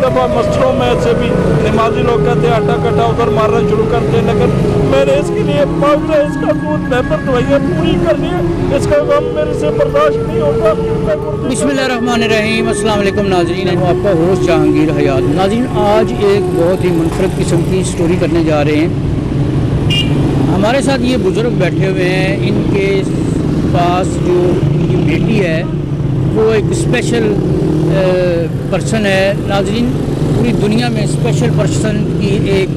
दफ़ा मस्जिदों में से भी नमाजी लोग कहते हैं आटा कटा उधर मारना शुरू करते हैं, लेकिन मैंने इसके लिए पाउडर इसका दूध पेपर दवाइयाँ पूरी करनी है, इसका गम मेरे से बर्दाश्त नहीं होता। बिस्मिल्लाहिर्रहमानिर्रहीम। अस्सलाम वालेकुम नाज़रीन, मैं हूं आपका होस्ट जहांगीर हयात। नाज़रीन, आज एक बहुत ही मुनफरद किस्म की स्टोरी करने जा रहे हैं। हमारे साथ ये बुज़ुर्ग बैठे हुए हैं, इनके पास जो इनकी बेटी है वो एक स्पेशल पर्सन है। नाज़रीन, पूरी दुनिया में स्पेशल पर्सन की एक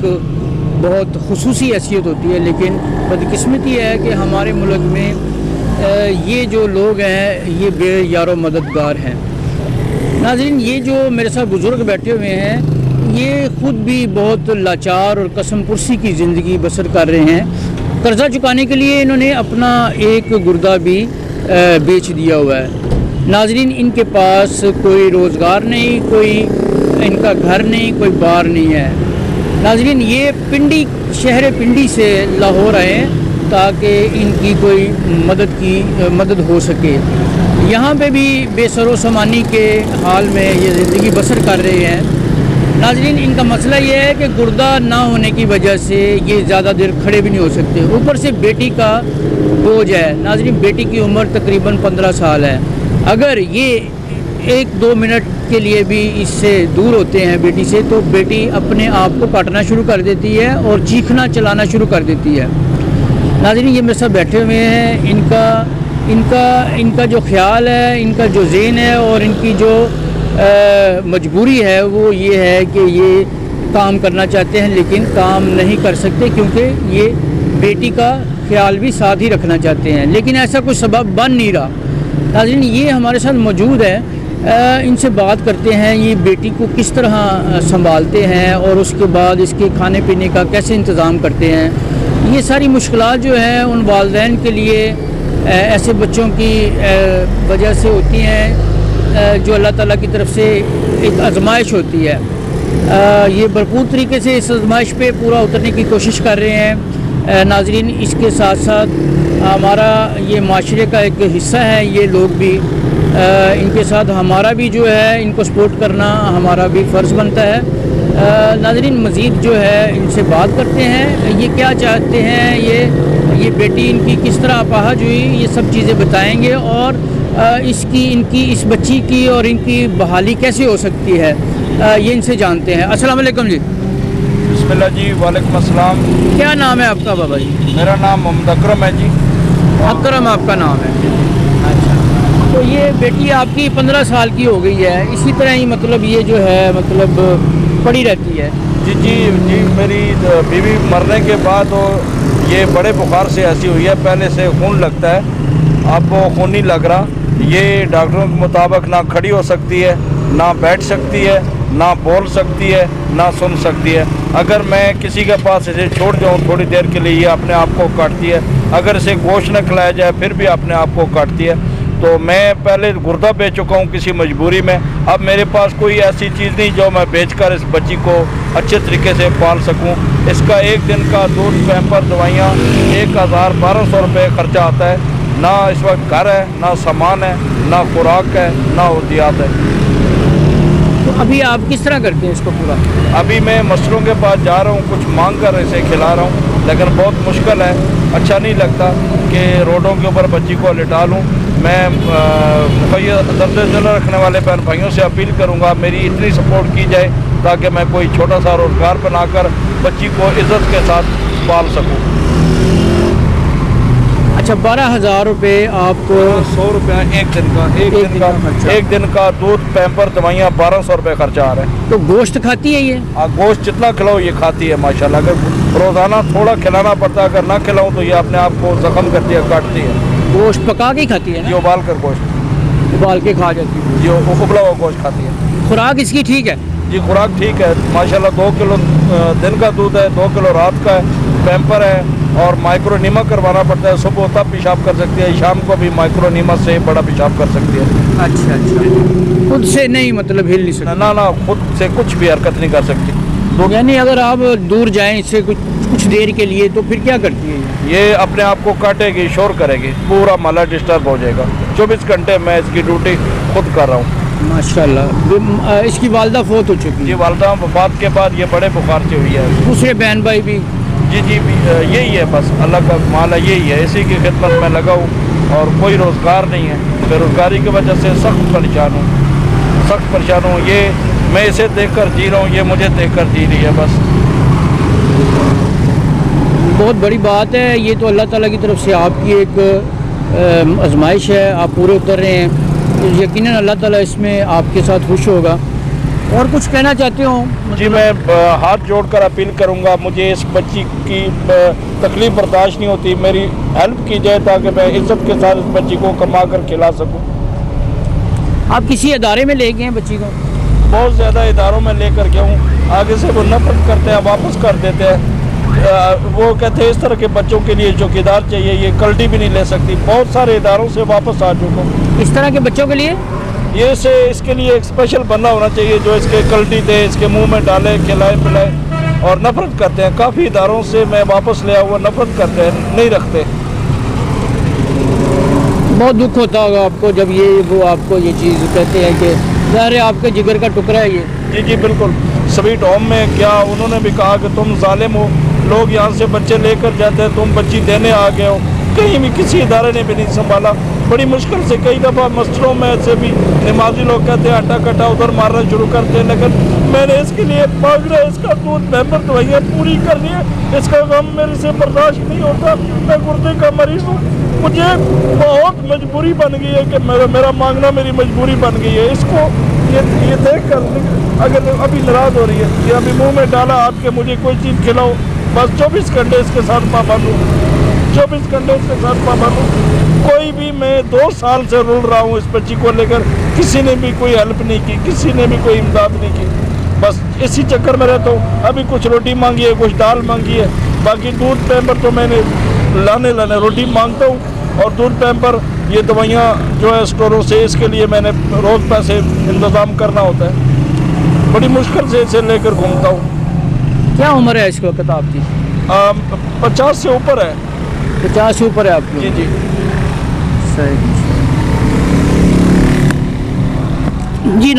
बहुत खुसूसी हैसियत होती है, लेकिन बदकिस्मती है कि हमारे मुल्क में ये जो लोग हैं ये बे यारो मददगार हैं। नाज़रीन, ये जो मेरे साथ बुज़ुर्ग बैठे हुए हैं ये ख़ुद भी बहुत लाचार और कसम पुरसी की ज़िंदगी बसर कर रहे हैं। कर्ज़ा चुकाने के लिए इन्होंने अपना एक गुर्दा भी बेच दिया हुआ है। नाज़रीन, इनके पास कोई रोज़गार नहीं, कोई इनका घर नहीं, कोई बार नहीं है। नाज़रीन, ये पिंडी शहर पिंडी से लाहौर आए ताकि इनकी कोई मदद हो सके। यहाँ पे भी बेसरो सामानी के हाल में ये ज़िंदगी बसर कर रहे हैं। नाज़रीन, इनका मसला ये है कि गुर्दा ना होने की वजह से ये ज़्यादा देर खड़े भी नहीं हो सकते, ऊपर से बेटी का बोझ है। नाज़रीन, बेटी की उम्र तकरीबन 15 साल है। अगर ये 1-2 मिनट के लिए भी इससे दूर होते हैं बेटी से, तो बेटी अपने आप को काटना शुरू कर देती है और चीखना चलाना शुरू कर देती है। नाज़रीन, ये मेरे साथ बैठे हुए हैं। इनका जो ख्याल है, इनका जो ज़हन है और इनकी जो मजबूरी है वो ये है कि ये काम करना चाहते हैं लेकिन काम नहीं कर सकते, क्योंकि ये बेटी का ख्याल भी साथ ही रखना चाहते हैं, लेकिन ऐसा कोई सबब बन नहीं रहा। नाज़रीन, ये हमारे साथ मौजूद है, इनसे बात करते हैं ये बेटी को किस तरह संभालते हैं और उसके बाद इसके खाने पीने का कैसे इंतज़ाम करते हैं। ये सारी मुश्किलात जो हैं उन वालिदैन के लिए ऐसे बच्चों की वजह से होती हैं जो अल्लाह ताला की तरफ से एक आजमाइश होती है। ये भरपूर तरीके से इस आजमाइश पे पूरा उतरने की कोशिश कर रहे हैं। नाज़रीन, इसके साथ साथ हमारा ये माशरे का एक हिस्सा है ये लोग भी। इनके साथ हमारा भी जो है इनको सपोर्ट करना हमारा भी फ़र्ज़ बनता है। नाज़रीन, मज़ीद जो है इनसे बात करते हैं, ये क्या चाहते हैं, ये बेटी इनकी किस तरह अपाहज हुई, ये सब चीज़ें बताएंगे और इनकी इस बच्ची की और इनकी बहाली कैसे हो सकती है ये इनसे जानते हैं। अस्सलाम वालेकुम जी। बिस्मिल्लाह जी, वालेकुम अस्सलाम। क्या नाम है आपका बाबा जी? मेरा नाम मोहम्मद अकरम है जी। अकरम आपका नाम है? अच्छा, तो ये बेटी आपकी 15 साल की हो गई है, इसी तरह ही मतलब ये जो है मतलब पड़ी रहती है? जी, मेरी बीवी मरने के बाद ये बड़े बुखार से ऐसी हुई है, पहले से खून लगता है, अब वो खून नहीं लग रहा। ये डॉक्टरों के मुताबिक ना खड़ी हो सकती है, ना बैठ सकती है, ना बोल सकती है, ना सुन सकती है। अगर मैं किसी के पास इसे छोड़ जाऊँ थोड़ी देर के लिए, ये अपने आप को काटती है। अगर इसे गोश्त न खिलाया जाए फिर भी अपने आप को काटती है। तो मैं पहले गुर्दा बेच चुका हूँ किसी मजबूरी में, अब मेरे पास कोई ऐसी चीज़ नहीं जो मैं बेचकर इस बच्ची को अच्छे तरीके से पाल सकूँ। इसका एक दिन का दूध, पैम्पर, दवाइयाँ 1000-1200 रुपये खर्चा आता है। ना इस वक्त घर है, ना सामान है, ना खुराक है, ना उद्यात है। तो अभी आप किस तरह करते हैं इसको पूरा? अभी मैं मस्टरों के पास जा रहा हूँ, कुछ मांग कर इसे खिला रहा हूँ, लेकिन बहुत मुश्किल है। अच्छा नहीं लगता कि रोडों के ऊपर बच्ची को लिटा लूँ। मैं दर्द दिल रखने वाले बहन भाइयों से अपील करूँगा मेरी इतनी सपोर्ट की जाए ताकि मैं कोई छोटा सा रोज़गार बनाकर बच्ची को इज़्ज़त के साथ पाल सकूँ। अच्छा, 12,000 रुपये आपको? 100 रुपया एक दिन का दूध, पैम्पर, दवाइयाँ 1200 रुपये खर्चा आ रहा है। तो गोश्त खाती है ये? गोश्त जितना खिलाओ ये खाती है माशाल्लाह। अगर रोज़ाना थोड़ा खिलाना पड़ता है, अगर ना खिलाऊँ तो ये अपने आप को ज़ख्म करती है, काटती है। गोश्त पका के खाती है? ये उबाल कर गोश्त उबाल के खा जाती है? जो उबला हुआ गोश्त खाती है। खुराक इसकी ठीक है? जी, खुराक ठीक है माशाल्लाह। 2 किलो दिन का दूध है, 2 किलो रात का है, पैम्पर है और माइक्रो नीमा करवाना पड़ता है। सुबह तब पेशाब कर सकती है, शाम को भी माइक्रो नीमा से बड़ा पेशाब कर सकती है। अच्छा, खुद से नहीं मतलब हिल नहीं सकती? ना, खुद से कुछ भी हरकत नहीं कर सकती। यानी अगर आप दूर जाएं इससे कुछ देर के लिए तो फिर क्या करती है ये अपने आप को काटेगी, शोर करेगी, पूरा महल्ला डिस्टर्ब हो जाएगा। 24 घंटे मैं इसकी ड्यूटी खुद कर रहा हूँ। माशाल्लाह। इसकी वालदा फौत हो चुकी जी है, वालदा वफात के बाद ये बड़े बुखार से हुई है। दूसरे बहन भाई भी? जी जी यही है, बस अल्लाह का माल है, यही है, इसी की खिदमत में लगा हूँ और कोई रोज़गार नहीं है। बेरोज़गारी की वजह से सख्त परेशान हूँ। ये मैं इसे देख कर जी रहा हूँ, ये मुझे देख कर जी रही है बस। बहुत बड़ी बात है, ये तो अल्लाह ताला की तरफ से आपकी एक आजमाइश है, आप पूरे उतर रहे हैं, यकीनन अल्लाह ताला इसमें आपके साथ खुश होगा। और कुछ कहना चाहते हो? जी मैं हाथ जोड़कर अपील करूंगा, मुझे इस बच्ची की तकलीफ़ बर्दाश्त नहीं होती, मेरी हेल्प की जाए ताकि मैं इज्जत के साथ इस बच्ची को कमा कर खिला सकूं। आप किसी अदारे में ले गए हैं बच्ची को? बहुत ज़्यादा इदारों में लेकर गया हूँ, आगे से वो नफरत करते हैं, वापस कर देते हैं। वो कहते हैं इस तरह के बच्चों के लिए चौकीदार चाहिए, ये कल्टी भी नहीं ले सकती। बहुत सारे इदारों से वापस आ चुका हूँ। इस तरह के बच्चों के लिए इसके लिए एक स्पेशल बंदा होना चाहिए जो इसके कल्टी दे, इसके मुंह में डाले, खिलाए पिलाए, और नफरत करते हैं। काफ़ी इदारों से मैं वापस ले हुआ, नफरत करते हैं, नहीं रखते। बहुत दुख होता होगा आपको जब वो आपको ये चीज़ कहते हैं कि ज़ाहिर है आपके जिगर का टुकड़ा है ये। जी जी बिल्कुल। स्वीट होम में क्या उन्होंने भी कहा कि तुम जालिम हो, लोग यहाँ से बच्चे लेकर जाते हैं, तुम बच्ची देने आ गए हो। कहीं भी किसी इदारे ने भी नहीं संभाला, बड़ी मुश्किल से। कई दफ़ा मस्जिदों में ऐसे भी नमाजी लोग कहते हैं अट्टा कट्टा उधर मारना शुरू करते हैं, लेकिन मैंने इसके लिए मांगना, इसका दूध मेंबर दवाइयाँ पूरी करनी है, इसका गम मेरे से बर्दाश्त नहीं होता। मैं गुर्दे का मरीज़ हूँ, मुझे बहुत मजबूरी बन गई है कि मेरा मांगना मेरी मजबूरी बन गई है। इसको ये देख कर अगर अभी नाराज़ हो रही है कि अभी मुँह में डाला आपके, मुझे कोई चीज़ खिलाओ, बस 24 घंटे इसके साथ पाबंद हूँ, 24 घंटे इसके साथ पाबंद हूँ। कोई भी, मैं 2 साल से रुल रहा हूँ इस बच्ची को लेकर, किसी ने भी कोई हेल्प नहीं की, किसी ने भी कोई इमदाद नहीं की, बस इसी चक्कर में रहता हूँ। अभी कुछ रोटी मांगी है, कुछ दाल मांगी है, बाकी दूध पैम्पर तो मैंने लाने रोटी मांगता हूँ, और दूध पैम्पर ये दवाइयाँ जो है स्टोरों से, इसके लिए मैंने रोज़ पैसे इंतज़ाम करना होता है। बड़ी मुश्किल से इसे लेकर घूमता हूँ। क्या उम्र है इस वक्त आपकी? 50 से ऊपर है। 50 से ऊपर है आपकी? जी जी सही। जी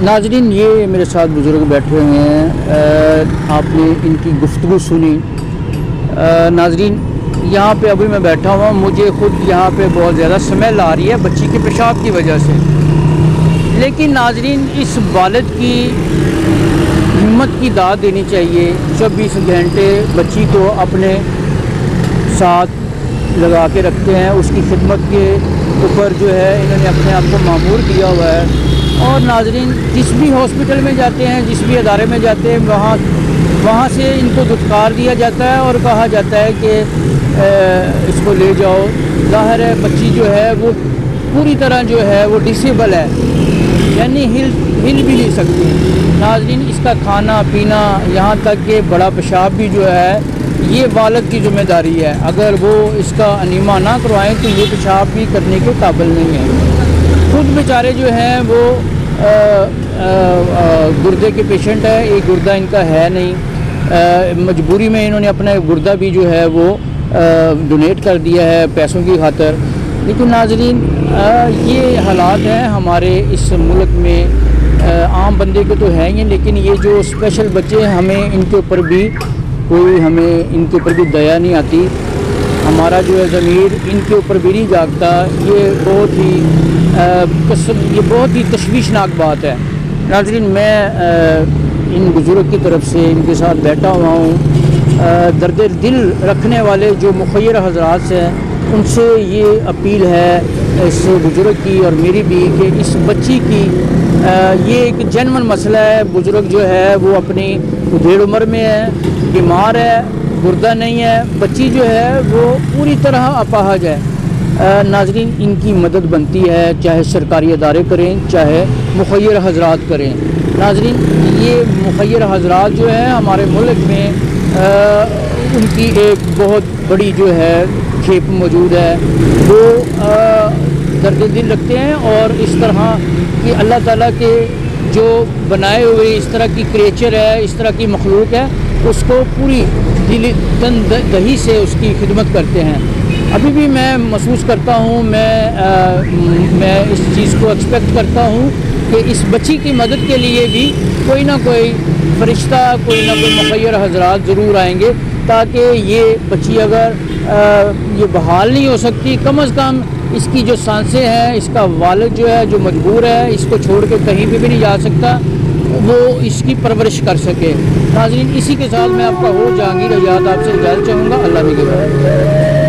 नाजरीन ये मेरे साथ बुज़ुर्ग बैठे हुए हैं, आपने इनकी गुफ्तगू सुनी। नाजरीन यहाँ पे अभी मैं बैठा हुआ, मुझे ख़ुद यहाँ पे बहुत ज़्यादा स्मेल आ रही है बच्ची के पेशाब की वजह से। लेकिन नाजरीन इस वालिद की हिम्मत की दाद देनी चाहिए, 24 घंटे बच्ची को अपने साथ लगा के रखते हैं, उसकी खिदमत के ऊपर जो है इन्होंने अपने आप को मामूर किया हुआ है। और नाजरीन जिस भी हॉस्पिटल में जाते हैं, जिस भी अदारे में जाते हैं, वहाँ से इनको दुत्कार दिया जाता है और कहा जाता है कि इसको ले जाओ। ज़ाहिर है बच्ची जो है वो पूरी तरह जो है वो डिसेबल है, यानी हिल भी नहीं सकती। नाज़रीन इसका खाना पीना, यहाँ तक कि बड़ा पेशाब भी जो है ये वालिद की ज़िम्मेदारी है। अगर वो इसका अनीमा ना करवाएं तो ये पेशाब भी करने के काबिल नहीं है। खुद बेचारे जो हैं वो गुर्दे के पेशेंट है, एक गुर्दा इनका है नहीं, मजबूरी में इन्होंने अपना गुर्दा भी जो है वो डोनेट कर दिया है पैसों की खातर। लेकिन नाज़रीन ये हालात हैं हमारे इस मुल्क में, आम बंदे को तो है ही, लेकिन ये जो स्पेशल बच्चे हैं हमें इनके ऊपर भी इनके ऊपर भी दया नहीं आती, हमारा जो है ज़मीर इनके ऊपर भी नहीं जागता। ये बहुत ही तशवीशनाक बात है। नाज़रीन मैं इन बुज़ुर्ग की तरफ से इनके साथ बैठा हुआ हूँ, दर्द दिल रखने वाले जो मुखय्यर हज़रात हैं उनसे ये अपील है इस बुज़ुर्ग की और मेरी भी कि इस बच्ची की ये एक जेन्युइन मसला है। बुज़ुर्ग जो है वो अपनी उधेड़ उम्र में है, बीमार है, गुर्दा नहीं है, बच्ची जो है वो पूरी तरह अपाहज है। नाज़रीन इनकी मदद बनती है, चाहे सरकारी अदारे करें चाहे मुखय्यर हज़रात करें। नाज़रीन ये मुखय्यर हज़रात जो है हमारे मुल्क में उनकी एक बहुत बड़ी जो है खेप मौजूद है, वो दर्द दिल रखते हैं और इस तरह कि अल्लाह ताला के जो बनाए हुए इस तरह की क्रिएचर है, इस तरह की मखलूक है, उसको पूरी दिली तन दही से उसकी खिदमत करते हैं। ابھی بھی میں محسوس کرتا ہوں، میں اس چیز کو ایکسپیکٹ کرتا ہوں کہ اس بچی کی مدد کے لیے بھی کوئی نہ کوئی فرشتہ، کوئی نہ کوئی مخیر حضرات ضرور آئیں گے، تاکہ یہ بچی اگر یہ بحال نہیں ہو سکتی، کم از کم اس کی جو سانسیں ہیں، اس کا والد جو ہے جو مجبور ہے اس کو چھوڑ کے کہیں بھی نہیں جا سکتا، وہ اس کی پرورش کر سکے۔ ناظرین، اسی کے ساتھ میں آپ کا ہوسٹ جہانگیر حیات آپ سے اجازت چاہوں گا۔ اللہ نگہبان۔